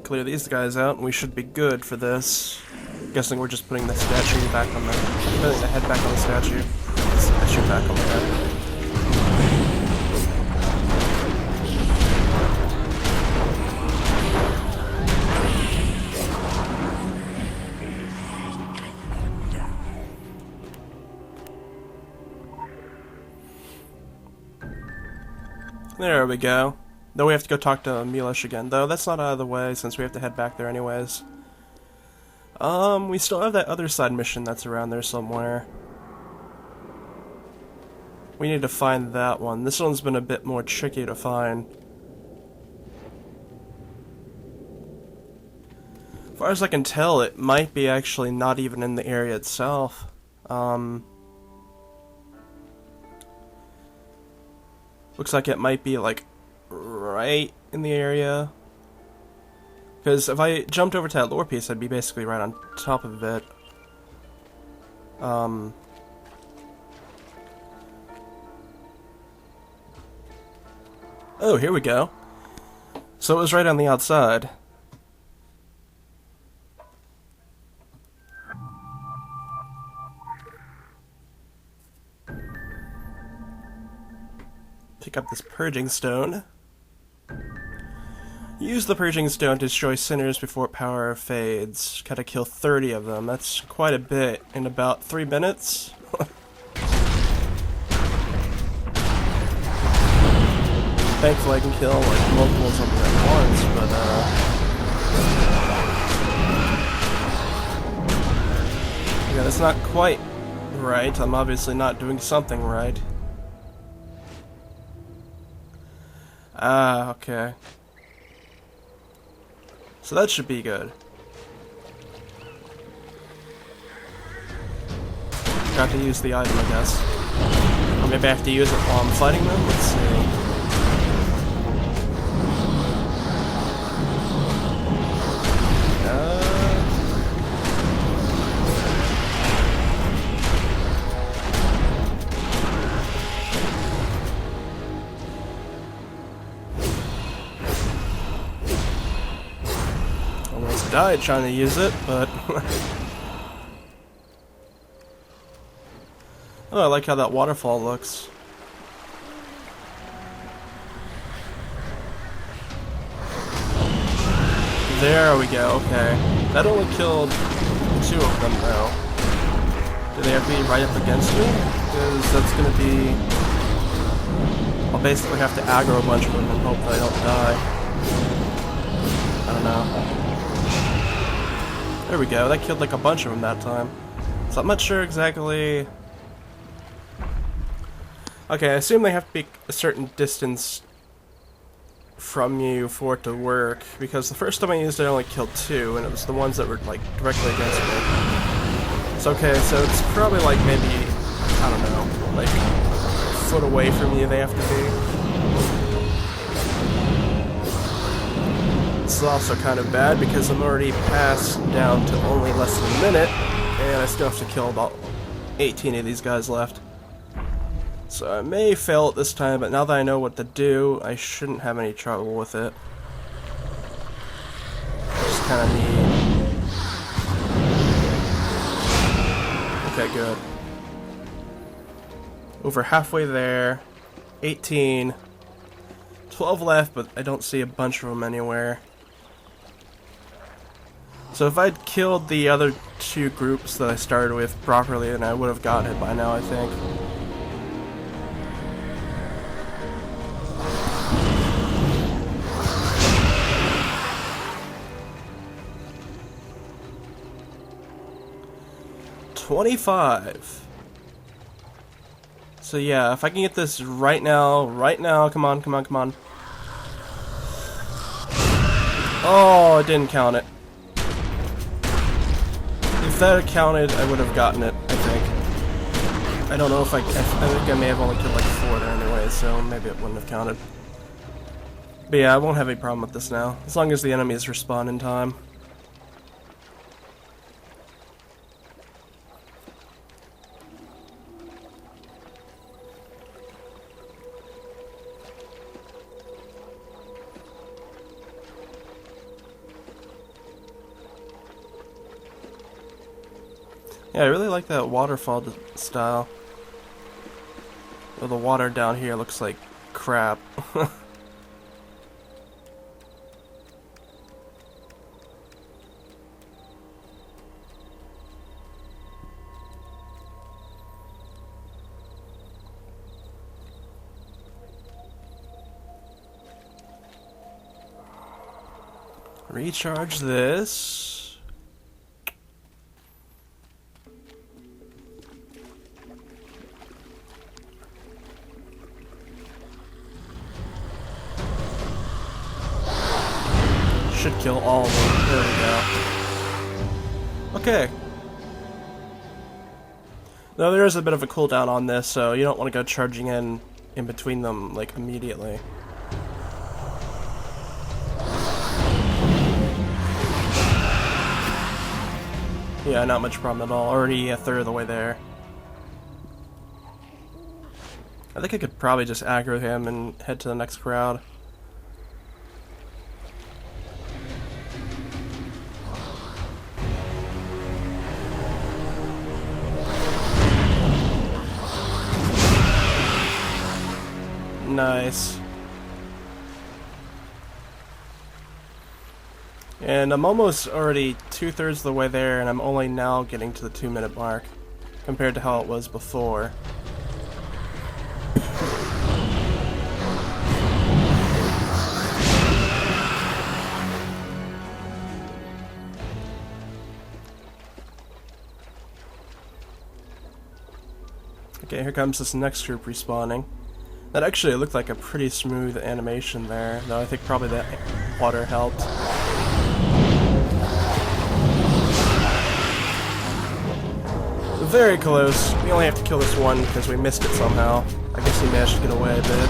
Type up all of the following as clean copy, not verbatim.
clear these guys out, and we should be good for this. Guessing we're just putting the statue back on the... putting the head back on the statue. The statue back on the head. There we go. Then we have to go talk to Milish again, though that's not out of the way since we have to head back there anyways. We still have that other side mission that's around there somewhere. We need to find that one. This one's been a bit more tricky to find. As far as I can tell, it might be actually not even in the area itself. Looks like it might be, like, right in the area. Because if I jumped over to that lore piece, I'd be basically right on top of it. Oh, here we go. So it was right on the outside. Pick up this purging stone. Use the purging stone to destroy sinners before power fades. Gotta kill 30 of them. That's quite a bit in about 3 minutes. Thankfully I can kill like multiples of them at once, but yeah, that's not quite right. I'm obviously not doing something right. Ah, okay. So that should be good. Got to use the item, I guess. Or maybe I have to use it while I'm fighting them? Let's see. Died trying to use it, but oh, I like how that waterfall looks. There we go, okay. That only killed 2 of them though. Do they have to be right up against me? Because that's gonna be... I'll basically have to aggro a bunch of them and hope that I don't die. I don't know. There we go, that killed like a bunch of them that time. So I'm not sure exactly... Okay, I assume they have to be a certain distance from you for it to work, because the first time I used it I only killed 2, and it was the ones that were like directly against me. So okay, so it's probably like maybe, I don't know, like a foot away from you they have to be. This is also kind of bad because I'm already passed down to only less than a minute, and I still have to kill about 18 of these guys left. So I may fail it this time, but now that I know what to do, I shouldn't have any trouble with it. Just kind of need... Okay, good. Over halfway there. 18. 12 left, but I don't see a bunch of them anywhere. So if I'd killed the other 2 groups that I started with properly, then I would have gotten it by now, I think. $25. So yeah, if I can get this right now, come on, come on, come on. Oh, it didn't count it. If that had counted, I would have gotten it, I think. I don't know if I think I may have only killed like 4 there anyway, so maybe it wouldn't have counted. But yeah, I won't have any problem with this now, as long as the enemies respawn in time. Yeah, I really like that waterfall style. Well, the water down here looks like crap. Recharge this. Should kill all of them. There we go. Okay. Now there is a bit of a cooldown on this, so you don't want to go charging in between them, like, immediately. Yeah, not much problem at all. Already a third of the way there. I think I could probably just aggro him and head to the next crowd. Nice. And I'm almost already 2/3 of the way there, and I'm only now getting to the 2-minute mark, compared to how it was before. Okay, here comes this next group respawning. That actually looked like a pretty smooth animation there, though I think probably that water helped. Very close. We only have to kill this one because we missed it somehow. I guess he managed to get away a bit.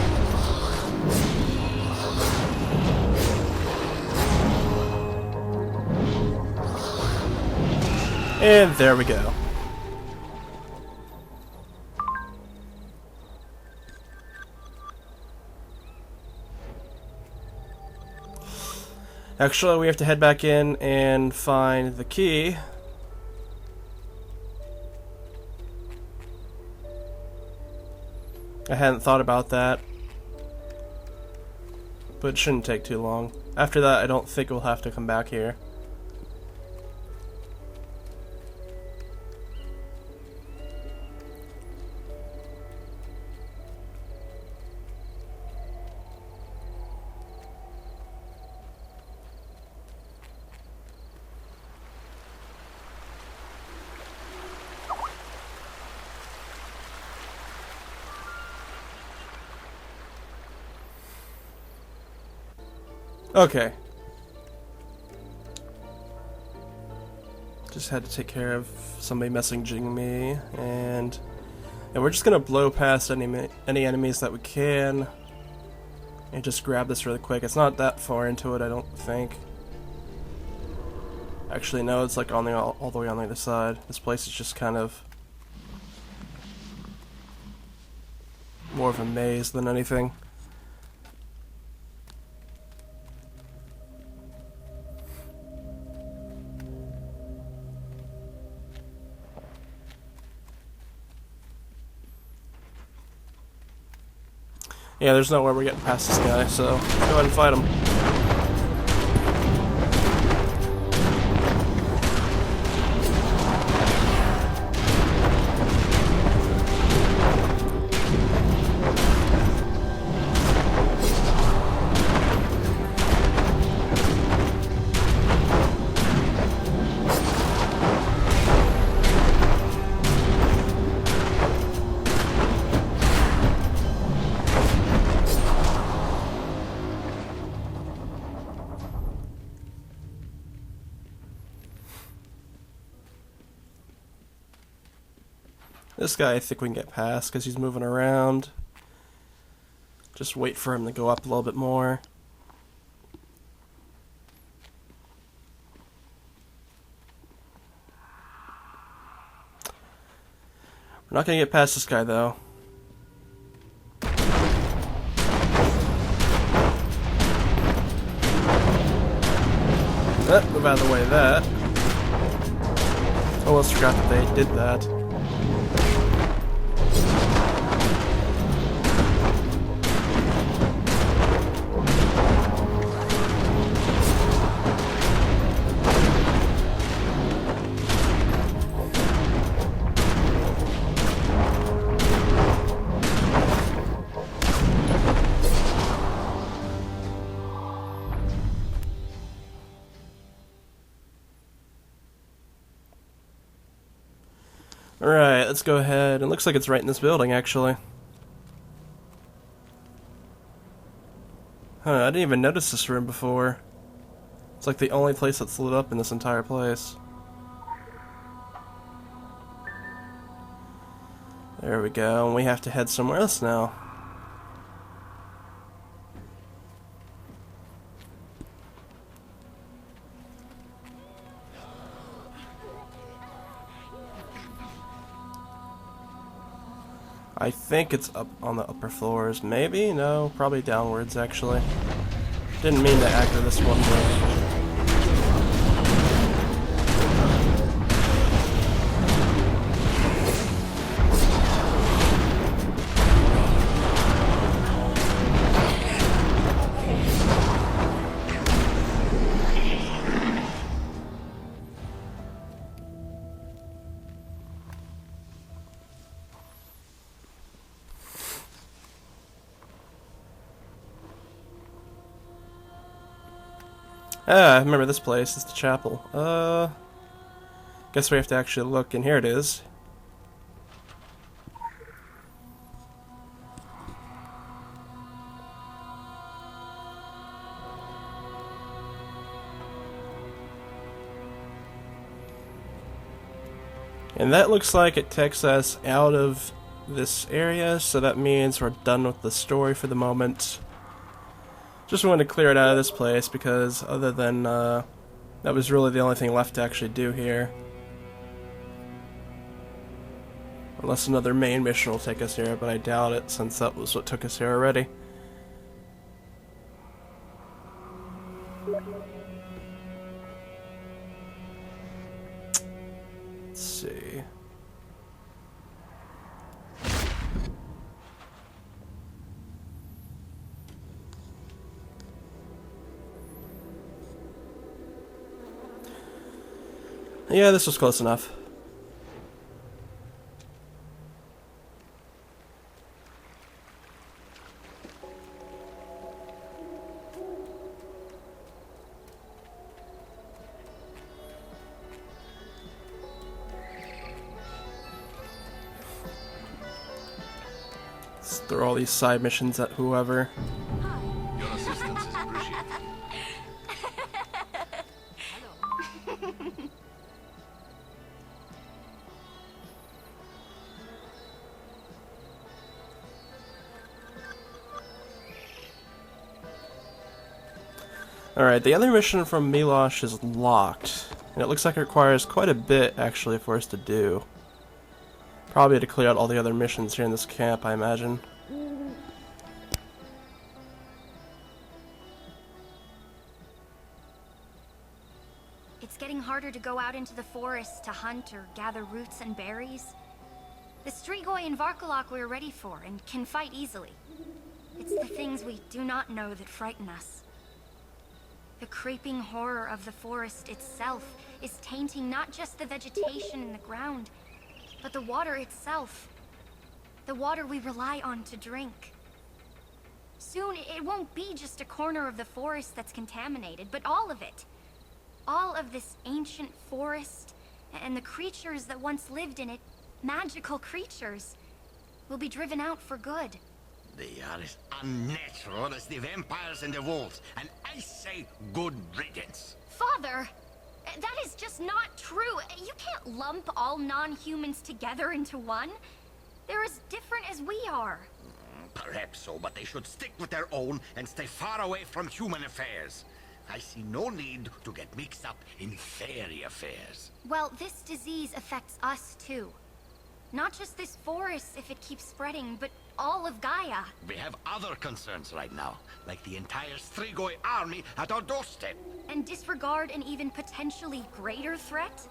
And there we go. Actually, we have to head back in and find the key. I hadn't thought about that, but it shouldn't take too long. After that, I don't think we'll have to come back here. Okay. Just had to take care of somebody messaging me, and we're just gonna blow past any enemies that we can, and just grab this really quick. It's not that far into it, I don't think. Actually, no, it's like on the all the way on the other side. This place is just kind of more of a maze than anything. Yeah, there's nowhere we're getting past this guy, so go ahead and fight him. This guy I think we can get past because he's moving around. Just wait for him to go up a little bit more. We're not going to get past this guy though. Move out of the way of that. I almost forgot that they did that. Alright, let's go ahead. It looks like it's right in this building, actually. Huh, I didn't even notice this room before. It's like the only place that's lit up in this entire place. There we go, and we have to head somewhere else now. I think it's up on the upper floors. Maybe? No, probably downwards, actually. Didn't mean to aggro this one way. Ah, I remember this place. It's the chapel. Guess we have to actually look, and here it is. And that looks like it takes us out of this area, so that means we're done with the story for the moment. Just wanted to clear it out of this place because other than that was really the only thing left to actually do here. Unless another main mission will take us here, but I doubt it since that was what took us here already. Let's see. Yeah, this was close enough. Let's throw all these side missions at whoever. Your assistance is appreciated. Alright, the other mission from Milosh is locked. And it looks like it requires quite a bit, actually, for us to do. Probably to clear out all the other missions here in this camp, I imagine. It's getting harder to go out into the forest to hunt or gather roots and berries. The Strigoi and Varkalok we're ready for and can fight easily. It's the things we do not know that frighten us. The creeping horror of the forest itself is tainting not just the vegetation in the ground, but the water itself. The water we rely on to drink. Soon, it won't be just a corner of the forest that's contaminated, but all of it. All of this ancient forest, and the creatures that once lived in it, magical creatures, will be driven out for good. They are as unnatural as the vampires and the wolves, and I say good riddance. Father! That is just not true. You can't lump all non-humans together into one. They're as different as we are. Perhaps so, but they should stick with their own and stay far away from human affairs. I see no need to get mixed up in fairy affairs. Well, this disease affects us too. Not just this forest if it keeps spreading, but all of Gaia. We have other concerns right now, like the entire Strigoi army at our doorstep. And disregard an even potentially greater threat?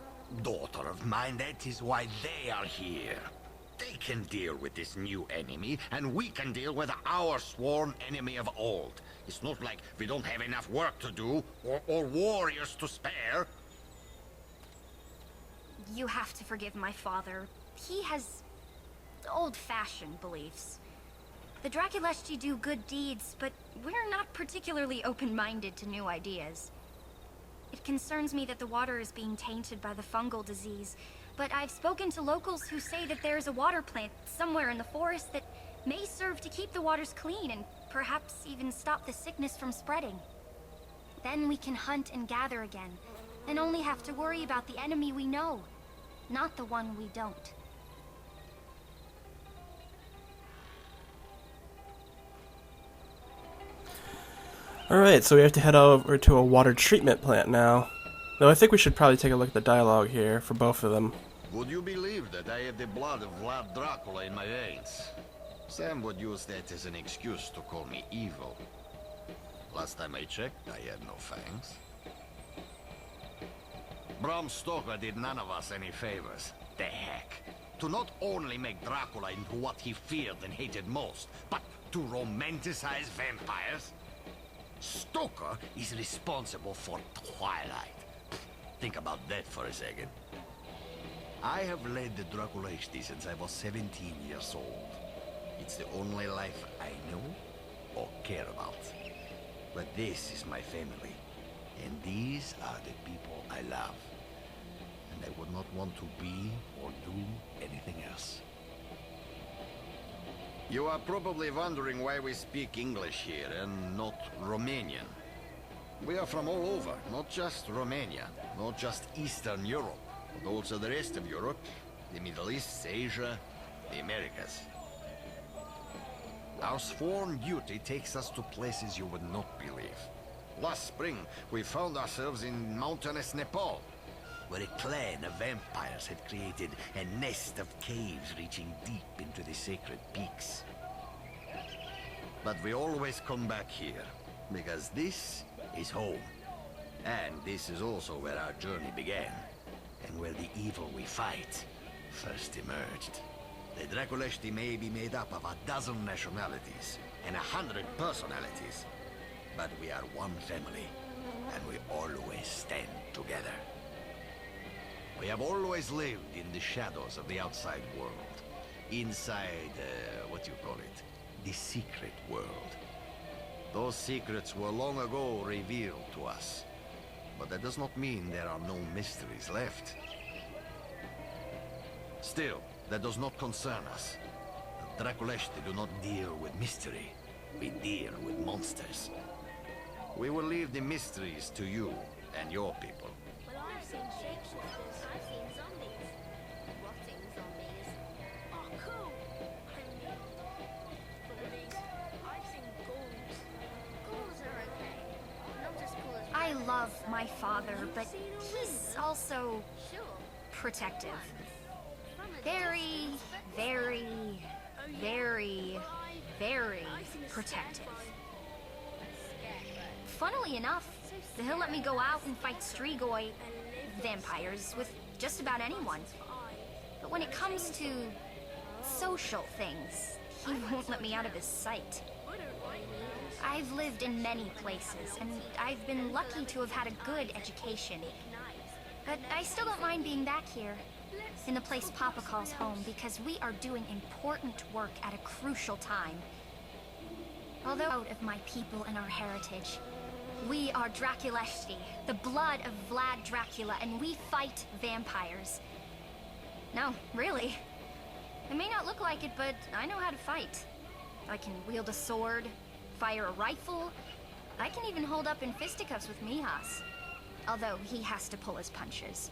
Daughter of mine, that is why they are here. They can deal with this new enemy, and we can deal with our sworn enemy of old. It's not like we don't have enough work to do, or warriors to spare. You have to forgive my father. He has old-fashioned beliefs. The Draculesti do good deeds, but we're not particularly open-minded to new ideas. It concerns me that the water is being tainted by the fungal disease, but I've spoken to locals who say that there's a water plant somewhere in the forest that may serve to keep the waters clean and perhaps even stop the sickness from spreading. Then we can hunt and gather again, and only have to worry about the enemy we know, not the one we don't. Alright, so we have to head over to a water treatment plant now. Though I think we should probably take a look at the dialogue here for both of them. Would you believe that I have the blood of Vlad Dracula in my veins? Sam would use that as an excuse to call me evil. Last time I checked, I had no fangs. Bram Stoker did none of us any favors. The heck. To not only make Dracula into what he feared and hated most, but to romanticize vampires? Stoker is responsible for Twilight. Think about that for a second. I have led the Draculesti since I was 17 years old. It's the only life I know or care about. But this is my family, and these are the people I love. And I would not want to be or do anything else. You are probably wondering why we speak English here and not Romanian. We are from all over, not just Romania, not just Eastern Europe, but also the rest of Europe, the Middle East, Asia, the Americas. Our sworn duty takes us to places you would not believe. Last spring, we found ourselves in mountainous Nepal, where a clan of vampires had created a nest of caves reaching deep into the sacred peaks. But we always come back here, because this is home. And this is also where our journey began, and where the evil we fight first emerged. The Draculesti may be made up of 12 nationalities and 100 personalities, but we are one family, and we always stand together. We have always lived in the shadows of the outside world, inside, what you call it, the secret world. Those secrets were long ago revealed to us, but that does not mean there are no mysteries left. Still, that does not concern us. The Draculesti do not deal with mystery. We deal with monsters. We will leave the mysteries to you and your people. Well, I've seen shapeshifters. I've seen zombies. Rotting zombies. Oh, cool. I've seen ghouls. Ghouls are okay. Not as cool as... I love my father, but he's also Sure. protective. From a Very, very, very, very protective. Funnily enough, he'll let me go out and fight Strigoi vampires with just about anyone. But when it comes to social things, he won't let me out of his sight. I've lived in many places, and I've been lucky to have had a good education. But I still don't mind being back here, in the place Papa calls home, because we are doing important work at a crucial time. Although out of my people and our heritage, we are Draculesti, the blood of Vlad Dracula, and we fight vampires. No, really. It may not look like it, but I know how to fight. I can wield a sword, fire a rifle. I can even hold up in fisticuffs with Mijas. Although he has to pull his punches.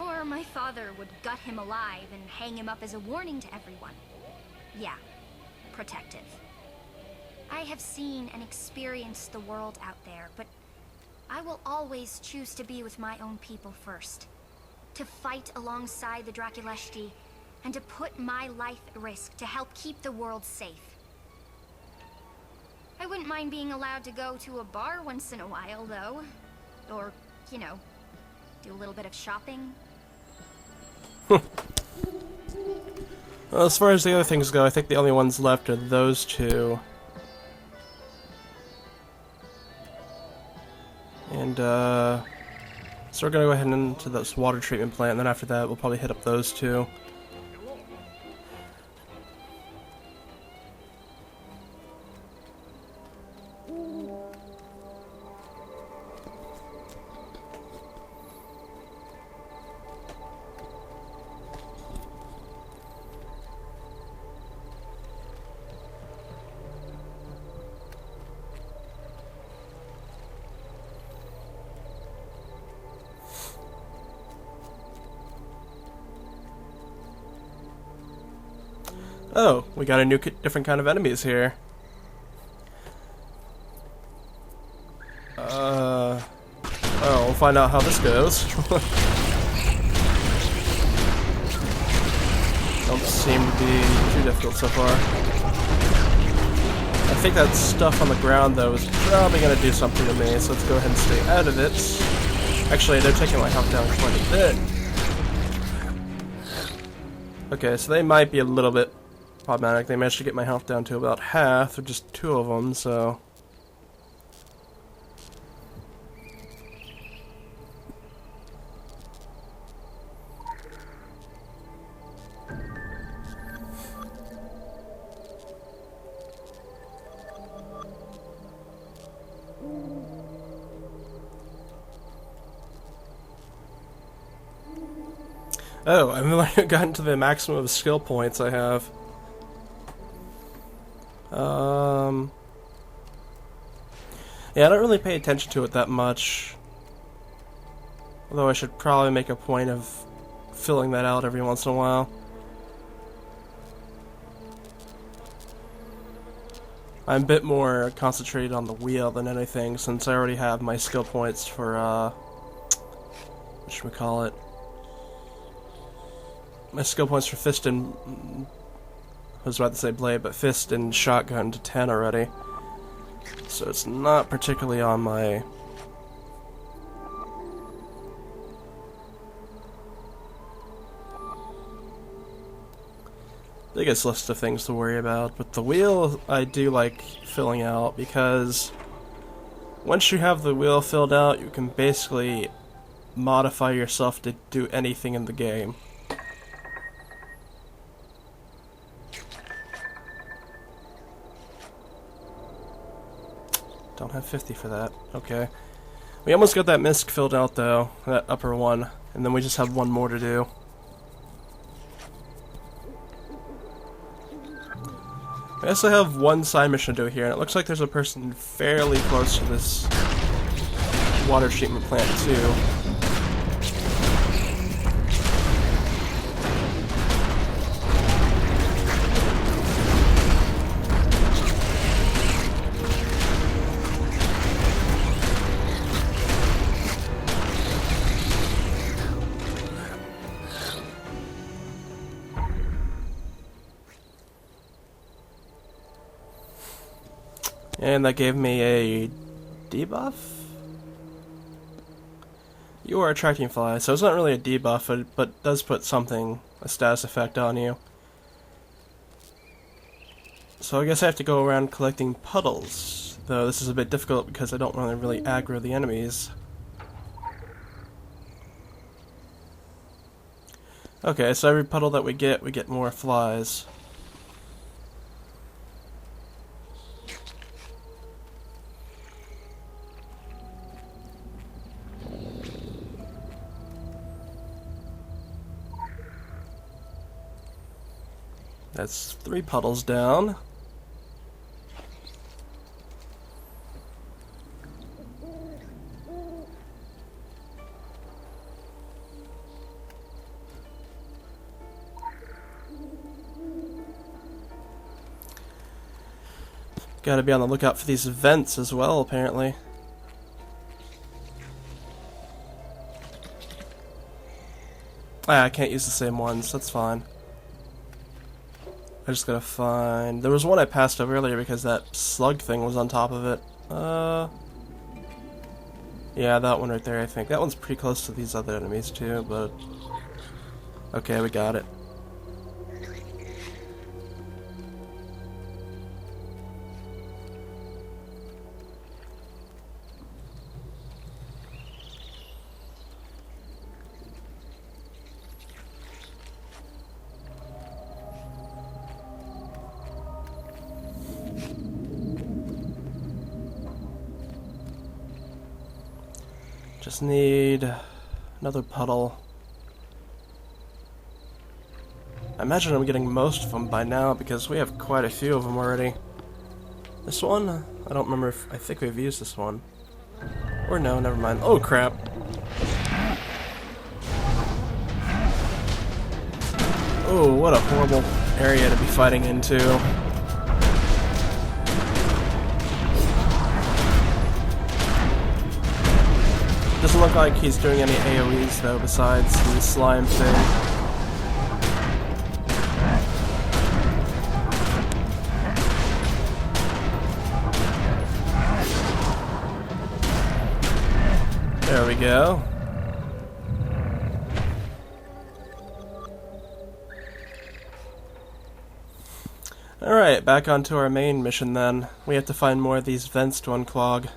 Or my father would gut him alive and hang him up as a warning to everyone. Yeah, protective. I have seen and experienced the world out there, but I will always choose to be with my own people first. To fight alongside the Draculesti, and to put my life at risk to help keep the world safe. I wouldn't mind being allowed to go to a bar once in a while, though. Or, you know, Do a little bit of shopping. Well, as far as the other things go, I think the only ones left are those two. And, so we're gonna go ahead and into this water treatment plant, and then after that we'll probably hit up those two. Oh, we got a new, different kind of enemies here. Oh, we'll find out how this goes. Don't seem to be too difficult so far. I think that stuff on the ground, though, is probably going to do something to me, so let's go ahead and stay out of it. Actually, they're taking my health down quite a bit. Okay, so they might be a little bit problematic. They managed to get my health down to about half, with just two of them, so... Oh, I've like gotten to the maximum of skill points I have. Yeah, I don't really pay attention to it that much. Although I should probably make a point of filling that out every once in a while. I'm a bit more concentrated on the wheel than anything, since I already have my skill points for, whatchamacallit? My skill points for fist and... I was about to say blade, but fist and shotgun to 10 already. So it's not particularly on my... biggest list of things to worry about, but the wheel I do like filling out, because once you have the wheel filled out, you can basically modify yourself to do anything in the game. Don't have 50 for that. Okay. We almost got that misc filled out though, that upper one, and then we just have one more to do. I also have one side mission to do here, and it looks like there's a person fairly close to this water treatment plant too. And that gave me a debuff? You are attracting flies, so it's not really a debuff, but does put something, a status effect on you. So I guess I have to go around collecting puddles, though this is a bit difficult because I don't want to really aggro the enemies. Okay, so every puddle that we get more flies. That's 3 puddles down. Gotta be on the lookout for these vents as well, apparently. Ah, I can't use the same ones, that's fine. I just gotta find... There was one I passed up earlier because that slug thing was on top of it. Yeah, that one right there, I think. That one's pretty close to these other enemies too, but... Okay, we got it. Just need another puddle. I imagine I'm getting most of them by now because we have quite a few of them already. This one? I don't remember if... I think we've used this one. Or no, never mind. Oh crap. Oh, what a horrible area to be fighting into. Doesn't look like he's doing any AoEs though, besides the slime thing. There we go. Alright, back onto our main mission then. We have to find more of these vents to unclog.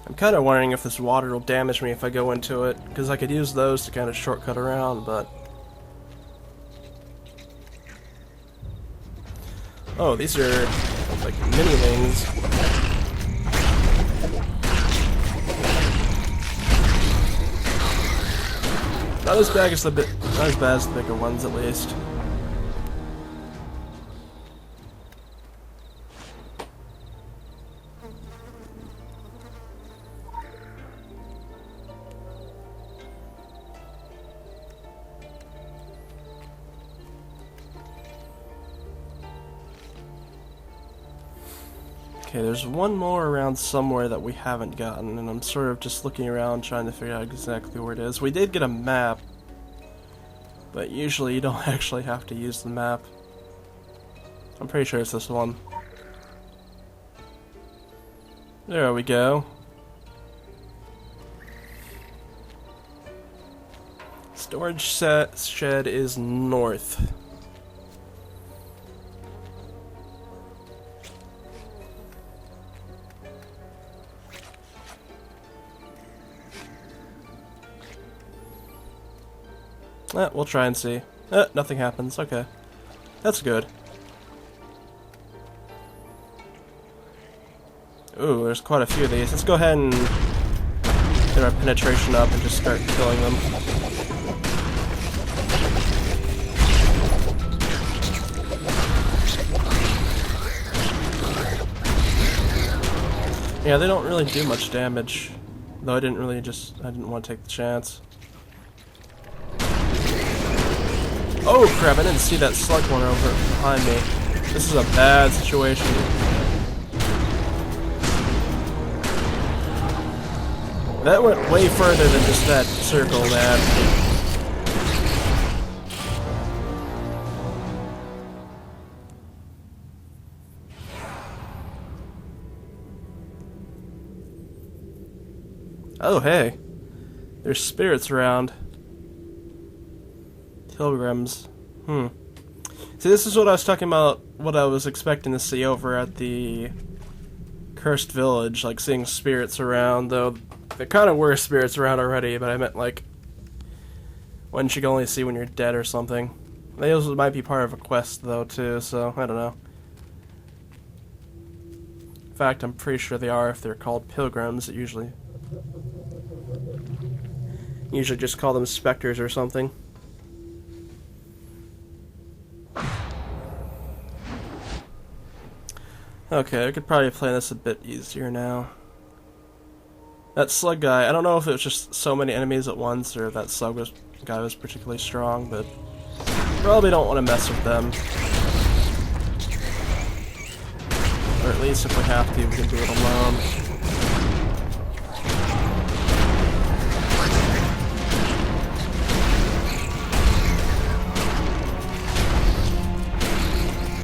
I'm kind of wondering if this water will damage me if I go into it, because I could use those to kind of shortcut around, but... Oh, these are like mini things. Not as bad as the bigger ones, at least. Okay, there's one more around somewhere that we haven't gotten, and I'm sort of just looking around trying to figure out exactly where it is. We did get a map, but usually you don't actually have to use the map. I'm pretty sure it's this one. There we go. Storage shed is north. We'll try and see. Nothing happens. Okay. That's good. Ooh, there's quite a few of these. Let's go ahead and get our penetration up and just start killing them. Yeah, they don't really do much damage. Though I didn't want to take the chance. Oh crap, I didn't see that slug one over behind me. This is a bad situation. That went way further than just that circle, man. Oh hey, there's spirits around. Pilgrims. See, this is what I was talking about, what I was expecting to see over at the Cursed Village, like seeing spirits around, though there kind of were spirits around already, but I meant like ones you can only see when you're dead or something. They also might be part of a quest though too, so I don't know. In fact, I'm pretty sure they are if they're called pilgrims. It usually just call them specters or something. Okay, I could probably play this a bit easier now. That slug guy, I don't know if it was just so many enemies at once or if that guy was particularly strong, but probably don't want to mess with them. Or at least if we have to, we can do it alone.